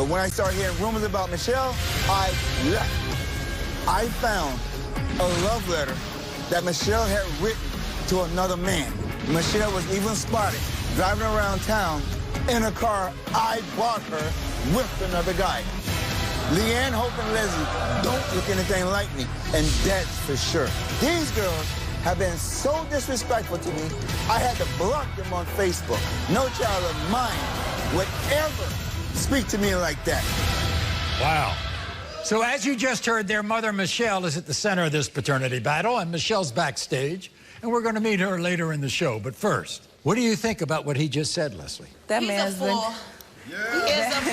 But when I started hearing rumors about Michelle, I left. I found a love letter that Michelle had written to another man. Michelle was even spotted driving around town in a car I bought her with another guy. Leanne, Hope, and Leslie don't look anything like me, and that's for sure. These girls have been so disrespectful to me, I had to block them on Facebook. No child of mine would ever speak to me like that. Wow. So as you just heard, their mother, Michelle, is at the center of this paternity battle, and Michelle's backstage, and we're going to meet her later in the show. But first, what do you think about what he just said, Leslie? That man's been... He is a fool.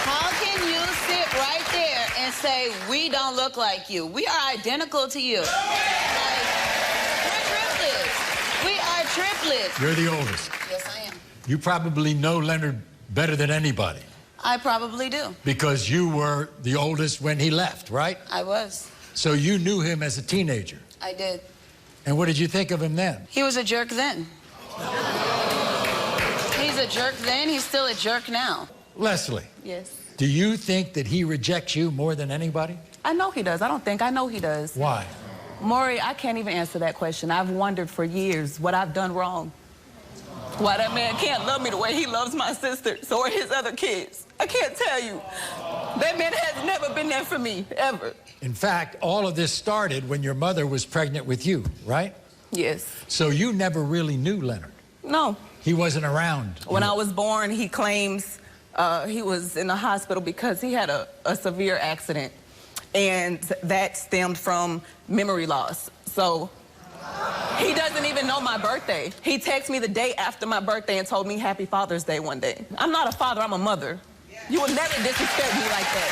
How can you sit right there and say, we don't look like you? We are identical to you. Like, we're triplets. We are triplets. You're the oldest. Yes, I am. You probably know Leonard better than anybody. I probably do. Because you were the oldest when he left, right? I was. So you knew him as a teenager. I did. And what did you think of him then? He was a jerk then. He's a jerk then, he's still a jerk now. Leslie. Yes. Do you think that he rejects you more than anybody? I know he does. I don't think. I know he does. Why? Maury, I can't even answer that question. I've wondered for years what I've done wrong. Why that man can't love me the way he loves my sisters or his other kids. I can't tell you. That man has never been there for me, ever. In fact, all of this started when your mother was pregnant with you, right? Yes. So you never really knew Leonard? No. He wasn't around? When I was born, he claims he was in the hospital because he had a severe accident. And that stemmed from memory loss. So he doesn't even know my birthday. He texted me the day after my birthday and told me Happy Father's Day one day. I'm not a father, I'm a mother. You will never disrespect me like that.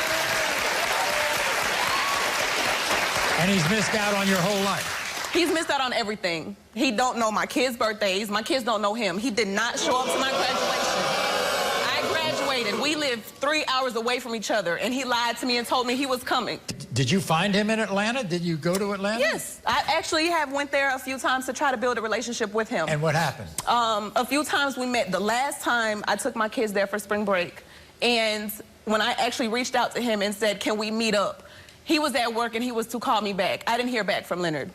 And he's missed out on your whole life? He's missed out on everything. He don't know my kids' birthdays. My kids don't know him. He did not show up to my graduation. I graduated. We lived 3 hours away from each other, and he lied to me and told me he was coming. Did you find him in Atlanta? Did you go to Atlanta? Yes. I actually went there a few times to try to build a relationship with him. And what happened? A few times we met. The last time I took my kids there for spring break, and when I actually reached out to him and said, can we meet up? He was at work and he was to call me back. I didn't hear back from Leonard.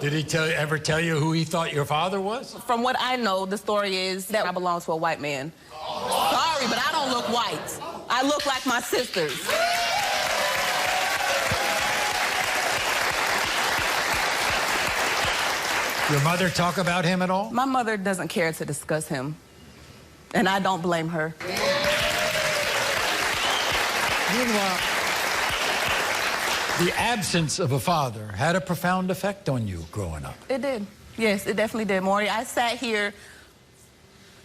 Did he ever tell you who he thought your father was? From what I know, the story is that I belong to a white man. Sorry, but I don't look white. I look like my sisters. Your mother talk about him at all? My mother doesn't care to discuss him, and I don't blame her. Meanwhile, the absence of a father had a profound effect on you growing up. It did. Yes, it definitely did, Maury. I sat here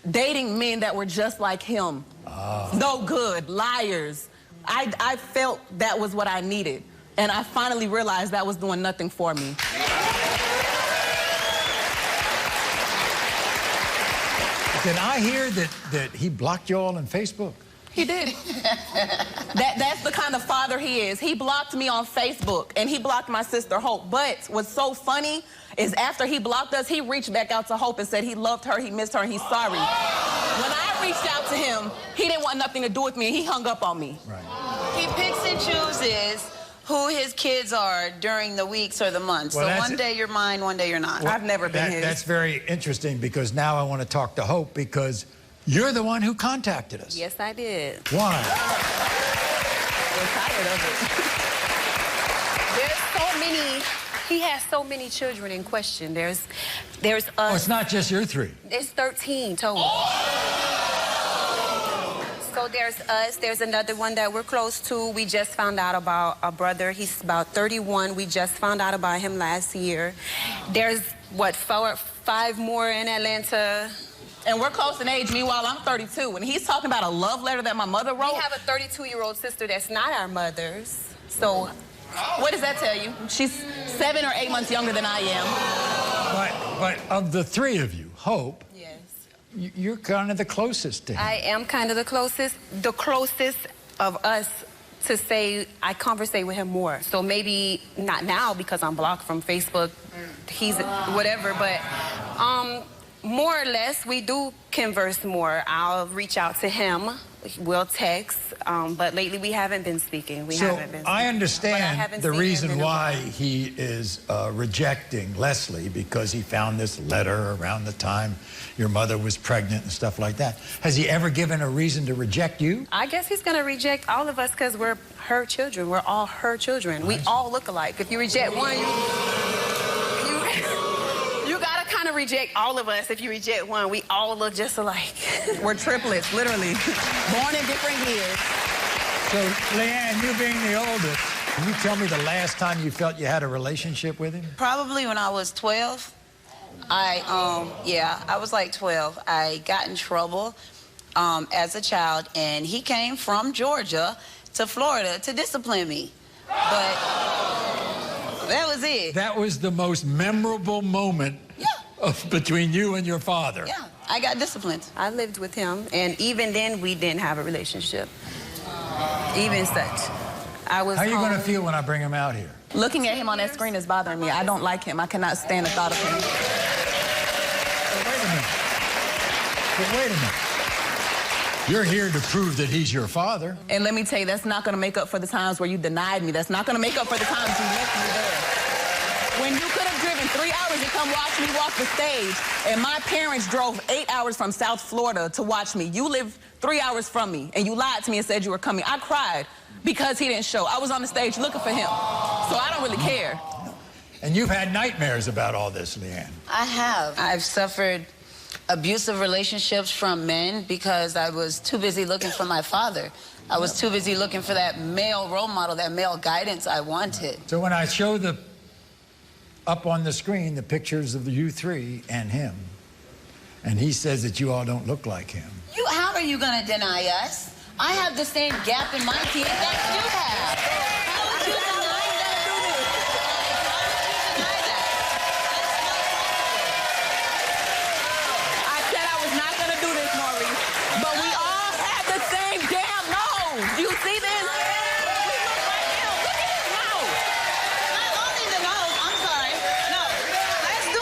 dating men that were just like him. No good, liars. I felt that was what I needed, and I finally realized that was doing nothing for me. Did I hear that he blocked you all on Facebook? He did. That's the kind of father he is. He blocked me on Facebook, and he blocked my sister, Hope. But what's so funny is after he blocked us, he reached back out to Hope and said he loved her, he missed her, and he's sorry. When I reached out to him, he didn't want nothing to do with me, and he hung up on me. Right. He picks and chooses who his kids are during the weeks or the months. Well, so one day you're mine, one day you're not. I've never been his. That's very interesting, because now I want to talk to Hope, because you're the one who contacted us. Yes, I did. Why? I'm tired of There's so many, he has so many children in question. There's us. Oh, it's not just your three. It's 13 total. So there's us, there's another one that we're close to. We just found out about a brother. He's about 31. We just found out about him last year. There's, what, 5 more in Atlanta. And we're close in age. Meanwhile, I'm 32. And he's talking about a love letter that my mother wrote. We have a 32-year-old sister that's not our mother's. So what does that tell you? She's 7 or 8 months younger than I am. But of the three of you, Hope, yes, you're kind of the closest to him. I am kind of the closest of us to say I conversate with him more. So maybe not now because I'm blocked from Facebook. He's whatever, but More or less, we do converse more. I'll reach out to him. We'll text, but lately we haven't been speaking. I understand the reason why he is rejecting Leslie, because he found this letter around the time your mother was pregnant and stuff like that. Has he ever given a reason to reject you? I guess he's going to reject all of us because we're her children. We're all her children. We all look alike. If you reject one, you got to kind of reject all of us. If you reject one, we all look just alike. We're triplets, literally. Born in different years. So, Leanne, you being the oldest, can you tell me the last time you felt you had a relationship with him? Probably when I was 12. I was like 12. I got in trouble as a child, and he came from Georgia to Florida to discipline me. But that was it. That was the most memorable moment between you and your father. Yeah, I got disciplined. I lived with him, and even then, we didn't have a relationship. Even such. How are you going to feel when I bring him out here? Looking at him on that screen is bothering me. I don't like him. I cannot stand the thought of him. Wait a minute. You're here to prove that he's your father. And let me tell you, that's not going to make up for the times where you denied me. That's not going to make up for the times you left me there. When you could have driven 3 hours to come watch me walk the stage, and my parents drove 8 hours from South Florida to watch me. You live 3 hours from me, and you lied to me and said you were coming. I cried because he didn't show. I was on the stage looking for him, so I don't really care. And you've had nightmares about all this, Leanne. I have. I've suffered abusive relationships from men because I was too busy looking for my father. I was too busy looking for that male role model, that male guidance I wanted. So when I show up on the screen the pictures of you three and him, and he says that you all don't look like him. How are you going to deny us? I have the same gap in my teeth that you have. How would you deny that? I said I was not going to do this, Maury. But we all have the same damn nose. Do you see this?